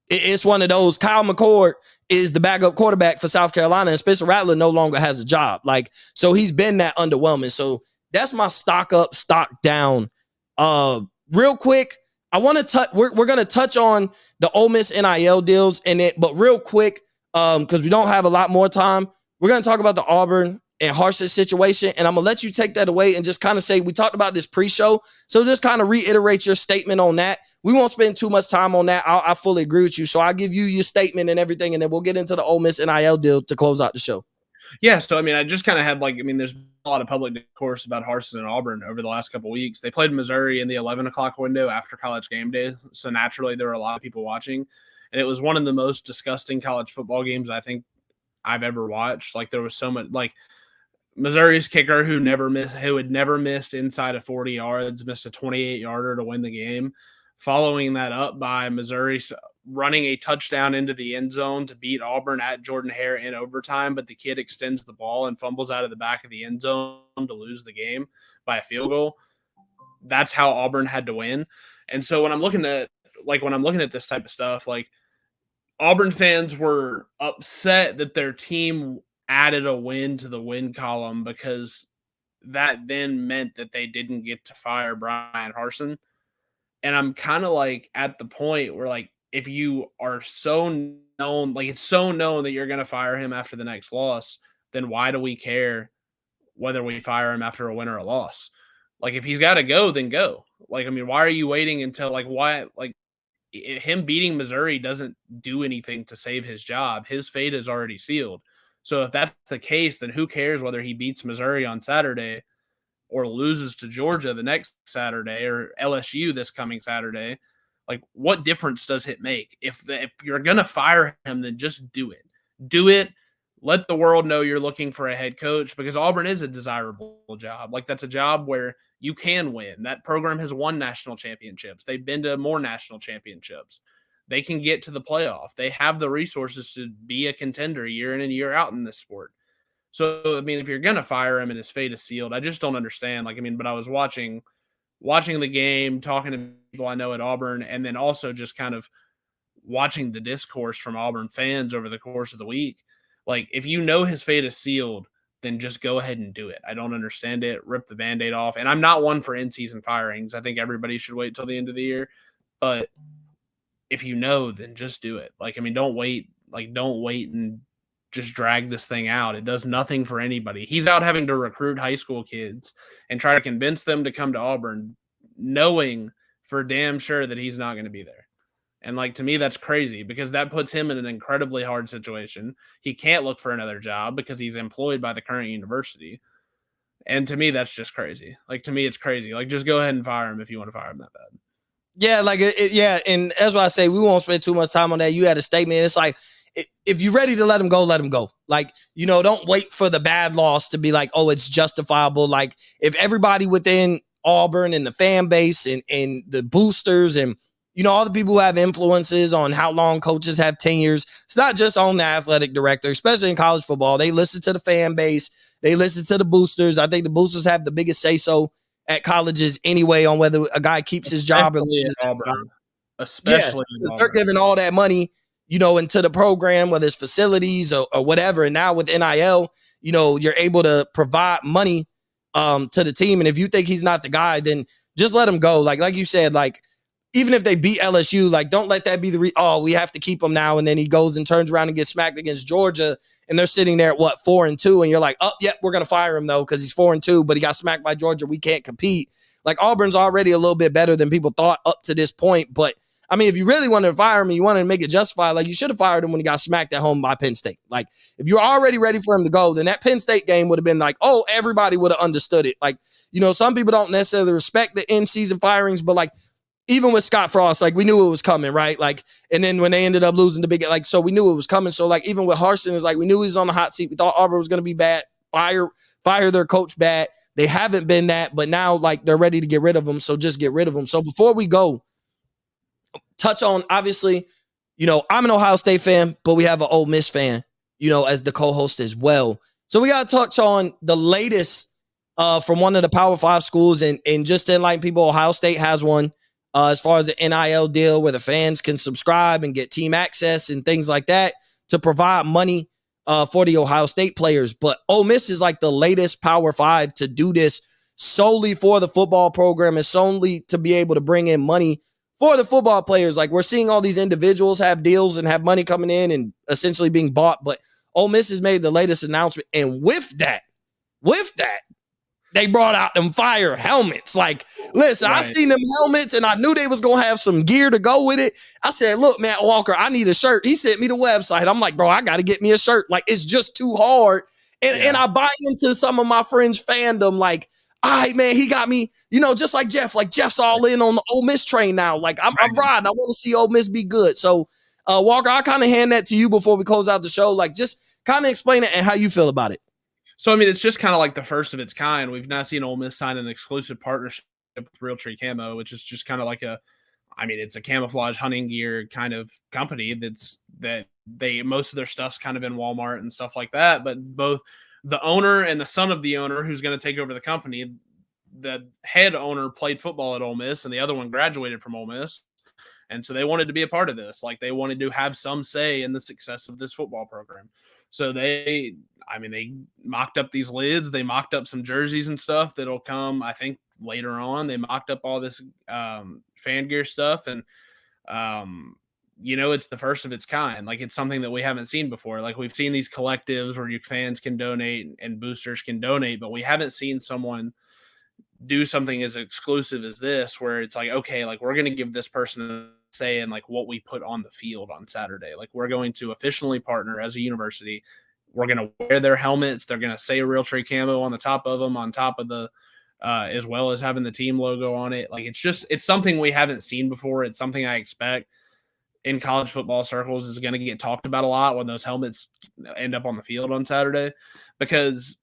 it's one of those. Kyle McCord is the backup quarterback for South Carolina, and Spencer Rattler no longer has a job. Like, so he's been that underwhelming. So that's my stock up, stock down. Real quick, I want to touch. We're going to touch on the Ole Miss NIL deals but real quick, because we don't have a lot more time. We're going to talk about the Auburn and Harsin situation, and I'm gonna let you take that away and just kind of say, we talked about this pre-show, so just kind of reiterate your statement on that. We won't spend too much time on that. I fully agree with you, so I'll give you your statement and everything, and then we'll get into the Ole Miss NIL deal to close out the show. Yeah, so I mean, I just kind of had there's a lot of public discourse about Harsin and Auburn over the last couple of weeks. They played Missouri in the 11 o'clock window after College Game Day, so naturally there were a lot of people watching, and it was one of the most disgusting college football games I think I've ever watched. Like, there was so much, like, Missouri's kicker who had never missed inside of 40 yards, missed a 28-yarder to win the game. Following that up by Missouri running a touchdown into the end zone to beat Auburn at Jordan-Hare in overtime, but the kid extends the ball and fumbles out of the back of the end zone to lose the game by a field goal. That's how Auburn had to win. And so when I'm looking at this type of stuff, like, Auburn fans were upset that their team added a win to the win column because that then meant that they didn't get to fire Brian Harsin. And I'm kind of like at the point where, like, if you are so known, like, it's so known that you're going to fire him after the next loss, then why do we care whether we fire him after a win or a loss? Like, if he's got to go, then go. Like, I mean, why are you waiting until, like, why, like, him beating Missouri doesn't do anything to save his job. His fate is already sealed. So if that's the case, then who cares whether he beats Missouri on Saturday or loses to Georgia the next Saturday or LSU this coming Saturday? Like, what difference does it make? If you're going to fire him, then just do it. Do it. Let the world know you're looking for a head coach, because Auburn is a desirable job. Like, that's a job where you can win. That program has won national championships. They've been to more national championships. They can get to the playoff. They have the resources to be a contender year in and year out in this sport. So, I mean, if you're going to fire him and his fate is sealed, I just don't understand. Like, I mean, but I was watching the game, talking to people I know at Auburn, and then also just kind of watching the discourse from Auburn fans over the course of the week. Like, if you know his fate is sealed, then just go ahead and do it. I don't understand it. Rip the Band-Aid off. And I'm not one for in-season firings. I think everybody should wait till the end of the year. But if you know, then just do it. Like, I mean, don't wait. Like, don't wait and just drag this thing out. It does nothing for anybody. He's out having to recruit high school kids and try to convince them to come to Auburn, knowing for damn sure that he's not going to be there. And like, to me, that's crazy because that puts him in an incredibly hard situation. He can't look for another job because he's employed by the current university. And to me, that's just crazy. Like, to me, it's crazy. Like, just go ahead and fire him if you want to fire him that bad. Yeah, like yeah, and that's why I say we won't spend too much time on that. You had a statement. It's like if you're ready to let him go, let him go. Like, don't wait for the bad loss to be like, oh, it's justifiable. Like, if everybody within Auburn and the fan base and the boosters and all the people who have influences on how long coaches have tenures, it's not just on the athletic director, especially in college football. They listen to the fan base. They listen to the boosters. I think the boosters have the biggest say-so at colleges anyway on whether a guy keeps his job or loses his job. Especially they're giving all that money, into the program, whether it's facilities or whatever. And now with NIL, you're able to provide money to the team. And if you think he's not the guy, then just let him go. Like you said, like, even if they beat LSU, like, don't let that be we have to keep him now. And then he goes and turns around and gets smacked against Georgia. And they're sitting there at 4-2. And you're like, we're going to fire him though, because he's 4-2, but he got smacked by Georgia. We can't compete. Like, Auburn's already a little bit better than people thought up to this point. But I mean, if you really wanted to fire him and you wanted to make it justified, like, you should have fired him when he got smacked at home by Penn State. Like, if you're already ready for him to go, then that Penn State game would have been like, everybody would have understood it. Like, some people don't necessarily respect the in-season firings, but like, even with Scott Frost, like, we knew it was coming, right? Like, and then when they ended up losing the big, like, so we knew it was coming. So like, even with Harsin, it's like, we knew he was on the hot seat. We thought Auburn was going to be bad, fire their coach bad. They haven't been that, but now, like, they're ready to get rid of him. So just get rid of him. So before we go, touch on, obviously, I'm an Ohio State fan, but we have an Ole Miss fan, as the co-host as well. So we got to touch on the latest from one of the Power 5 schools, and just to enlighten people, Ohio State has one. As far as the NIL deal where the fans can subscribe and get team access and things like that to provide money for the Ohio State players. But Ole Miss is like the latest Power 5 to do this solely for the football program and solely to be able to bring in money for the football players. Like, we're seeing all these individuals have deals and have money coming in and essentially being bought. But Ole Miss has made the latest announcement. And with that, they brought out them fire helmets. Like, listen, right. I seen them helmets and I knew they was going to have some gear to go with it. I said, look, Matt Walker, I need a shirt. He sent me the website. I'm like, bro, I got to get me a shirt. Like, it's just too hard. And I buy into some of my friends' fandom. Like, all right, man, he got me, just like Jeff. Like, Jeff's all in on the Ole Miss train now. Like, I'm riding. I want to see Ole Miss be good. So, Walker, I'll kind of hand that to you before we close out the show. Like, just kind of explain it and how you feel about it. So, I mean, it's just kind of like the first of its kind. We've now seen Ole Miss sign an exclusive partnership with Realtree Camo, which is just kind of like it's a camouflage hunting gear kind of company most of their stuff's kind of in Walmart and stuff like that. But both the owner and the son of the owner who's going to take over the company, the head owner played football at Ole Miss and the other one graduated from Ole Miss. And so they wanted to be a part of this. Like, they wanted to have some say in the success of this football program. So they mocked up these lids. They mocked up some jerseys and stuff that'll come, I think, later on. They mocked up all this fan gear stuff. And, it's the first of its kind. Like, it's something that we haven't seen before. Like, we've seen these collectives where your fans can donate and boosters can donate, but we haven't seen someone do something as exclusive as this, where it's like, okay, like, we're going to give this person a say in like what we put on the field on Saturday. Like, we're going to officially partner as a university. We're going to wear their helmets. They're going to say Realtree Camo on the top of them, on top of the, as well as having the team logo on it. Like, it's something we haven't seen before. It's something I expect in college football circles is going to get talked about a lot when those helmets end up on the field on Saturday, because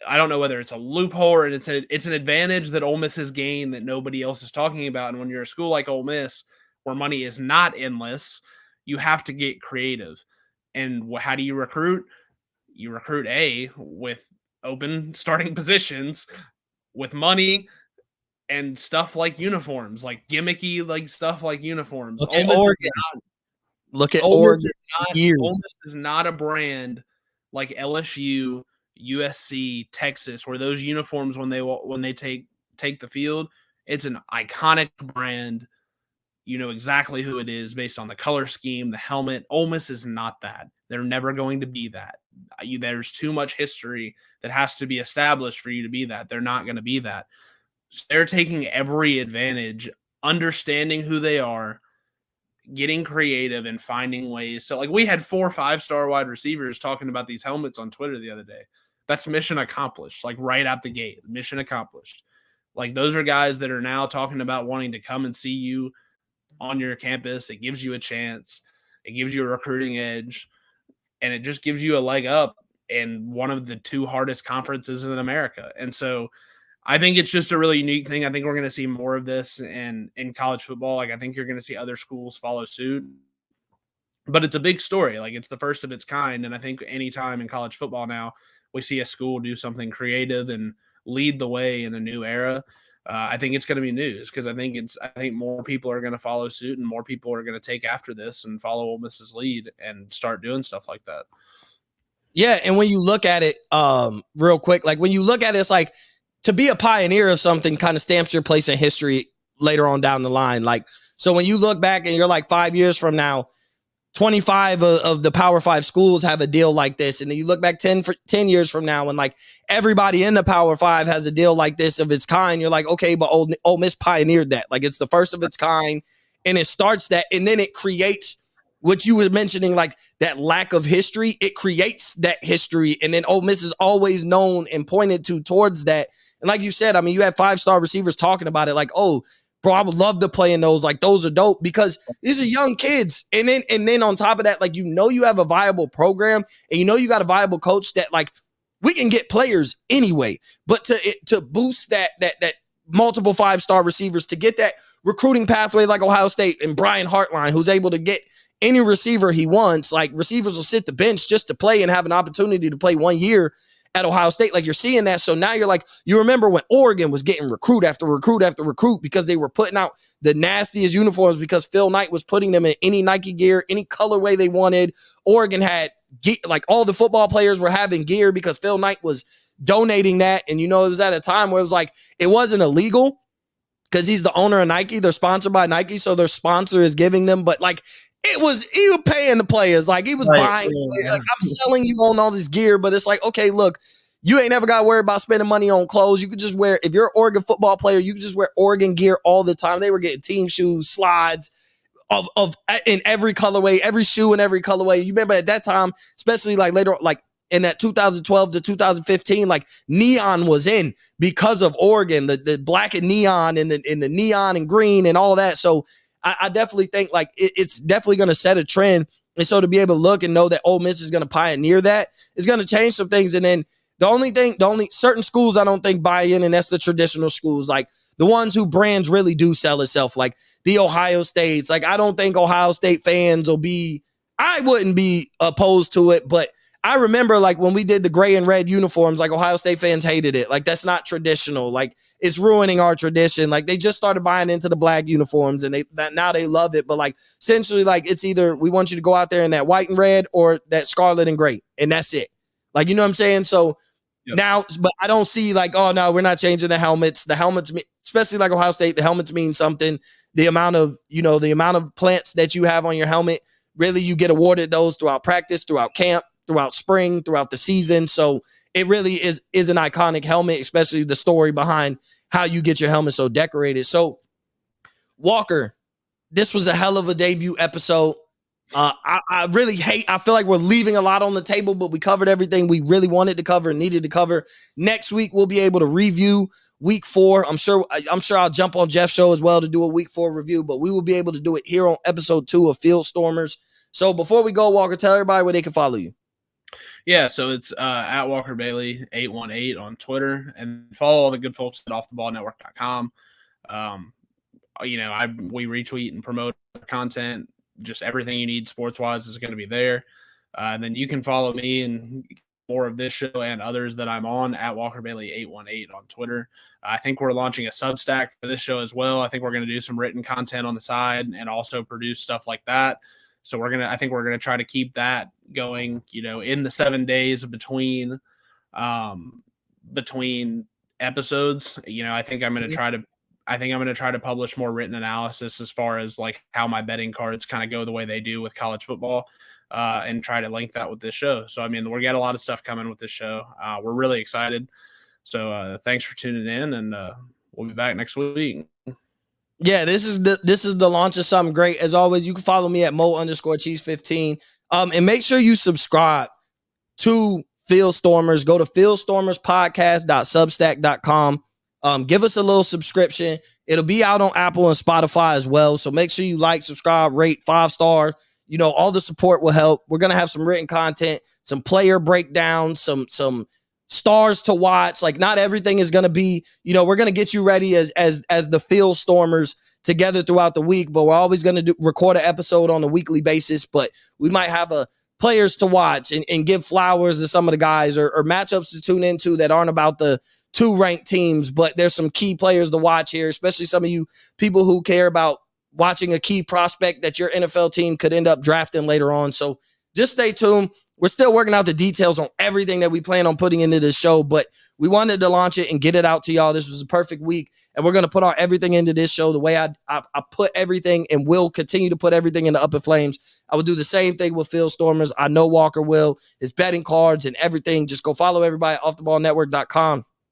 I don't know whether it's a loophole or it's an advantage that Ole Miss has gained that nobody else is talking about. And when you're a school like Ole Miss, where money is not endless, you have to get creative. And how do you recruit? You recruit with open starting positions, with money and stuff like uniforms, like gimmicky, like stuff like uniforms. Look at Oregon. Look at Oregon. Ole Miss is not a brand like LSU, USC, Texas, where those uniforms, when they take the field, it's an iconic brand. You know exactly who it is based on the color scheme, the helmet. Ole Miss is not that. They're never going to be that. There's too much history that has to be established for you to be that. They're not going to be that. So they're taking every advantage, understanding who they are, getting creative and finding ways. So like we had 4 5-star wide receivers talking about these helmets on Twitter the other day. That's mission accomplished, like right out the gate, mission accomplished. Like those are guys that are now talking about wanting to come and see you on your campus. It gives you a chance. It gives you a recruiting edge, and it just gives you a leg up in one of the 2 hardest conferences in America. And so I think it's just a really unique thing. I think we're going to see more of this in college football. Like I think you're going to see other schools follow suit, but it's a big story. Like it's the first of its kind. And I think anytime in college football now we see a school do something creative and lead the way in a new era, I think it's going to be news, because I think more people are going to follow suit and more people are going to take after this and follow Ole Miss's lead and start doing stuff like that. Yeah, and when you look at it, real quick, like when you look at it, it's like, to be a pioneer of something kind of stamps your place in history later on down the line. Like, so when you look back and you're like 5 years from now, 25 of the Power 5 schools have a deal like this. And then you look back 10 years from now and like everybody in the Power 5 has a deal like this of its kind. You're like, okay, but Ole Miss pioneered that. Like it's the first of its kind, and it starts that, and then it creates what you were mentioning, like that lack of history. It creates that history, and then Ole Miss is always known and pointed to towards that. And like you said, I mean, you had 5-star receivers talking about it like, oh, bro, I would love to play in those. Like, those are dope, because these are young kids. And then on top of that, like, you have a viable program, and you got a viable coach that, like, we can get players anyway. But to boost that multiple 5-star receivers, to get that recruiting pathway like Ohio State and Brian Hartline, who's able to get any receiver he wants. Like, receivers will sit the bench just to play and have an opportunity to play 1 year at Ohio State. Like, you're seeing that. So now you're like, you remember when Oregon was getting recruit after recruit after recruit because they were putting out the nastiest uniforms because Phil Knight was putting them in any Nike gear, any colorway they wanted. Oregon had like all the football players were having gear because Phil Knight was donating that. And it was at a time where it was like, it wasn't illegal because he's the owner of Nike. They're sponsored by Nike, so their sponsor is giving them, but like, he was paying the players. Like, he was buying. Like, I'm selling you on all this gear, but it's like, okay, look, you ain't never got to worry about spending money on clothes. You could just wear, if you're an Oregon football player, you could just wear Oregon gear all the time. They were getting team shoes, slides of in every colorway, every shoe in every colorway. You remember at that time, especially like later, like in that 2012 to 2015, like neon was in because of Oregon, the black and neon and the neon and green and all that. So I definitely think like it's definitely going to set a trend. And so to be able to look and know that Ole Miss is going to pioneer that is going to change some things. And then the only certain schools I don't think buy in, and that's the traditional schools, like the ones who brands really do sell itself, like the Ohio States. Like, I don't think Ohio State fans I wouldn't be opposed to it, but I remember like when we did the gray and red uniforms, like Ohio State fans hated it. Like, that's not traditional. Like, it's ruining our tradition. Like, they just started buying into the black uniforms, and now they love it. But like, essentially, like, it's either we want you to go out there in that white and red or that scarlet and gray, and that's it. Like, you know what I'm saying? So now, but I don't see like, oh no, we're not changing the helmets. The helmets, especially like Ohio State, the helmets mean something. The amount of plants that you have on your helmet, really, you get awarded those throughout practice, throughout camp, throughout spring, throughout the season. So it really is an iconic helmet, especially the story behind how you get your helmet so decorated. So, Walker, this was a hell of a debut episode. I really I feel like we're leaving a lot on the table, but we covered everything we really wanted to cover and needed to cover. Next week, we'll be able to review week 4. I'm sure I'll jump on Jeff's show as well to do a week 4 review, but we will be able to do it here on episode 2 of Field Stormers. So before we go, Walker, tell everybody where they can follow you. Yeah, so it's at Walker Bailey 818 on Twitter, and follow all the good folks at offtheballnetwork.com. We retweet and promote content. Just everything you need sports-wise is going to be there. And then you can follow me and more of this show and others that I'm on at Walker Bailey 818 on Twitter. I think we're launching a Substack for this show as well. I think we're going to do some written content on the side and also produce stuff like that. So I think we're going to try to keep that going, in the 7 days between episodes. I think I'm going to try to publish more written analysis as far as like how my betting cards kind of go the way they do with college football, and try to link that with this show. So, I mean, we got a lot of stuff coming with this show. We're really excited. So thanks for tuning in, and we'll be back next week. Yeah, this is the launch of something great. As always, you can follow me at Mo_Cheese15. And make sure you subscribe to Field Stormers. Go to fieldstormerspodcast.substack.com. Give us a little subscription. It'll be out on Apple and Spotify as well. So make sure you like, subscribe, rate, 5-star. You know, all the support will help. We're gonna have some written content, some player breakdowns, some stars to watch. Like, not everything is gonna be, you know, we're gonna get you ready as the Field Stormers together throughout the week, but we're always gonna record an episode on a weekly basis. But we might have a players to watch and give flowers to some of the guys, or matchups to tune into that aren't about the 2 ranked teams, but there's some key players to watch here, especially some of you people who care about watching a key prospect that your NFL team could end up drafting later on. So just stay tuned. We're still working out the details on everything that we plan on putting into this show, but we wanted to launch it and get it out to y'all. This was a perfect week, and we're going to put everything into this show the way I put everything, and will continue to put everything in the Up in Flames. I will do the same thing with Field Stormers. I know Walker will. His betting cards and everything. Just go follow everybody at offtheballnetwork.com.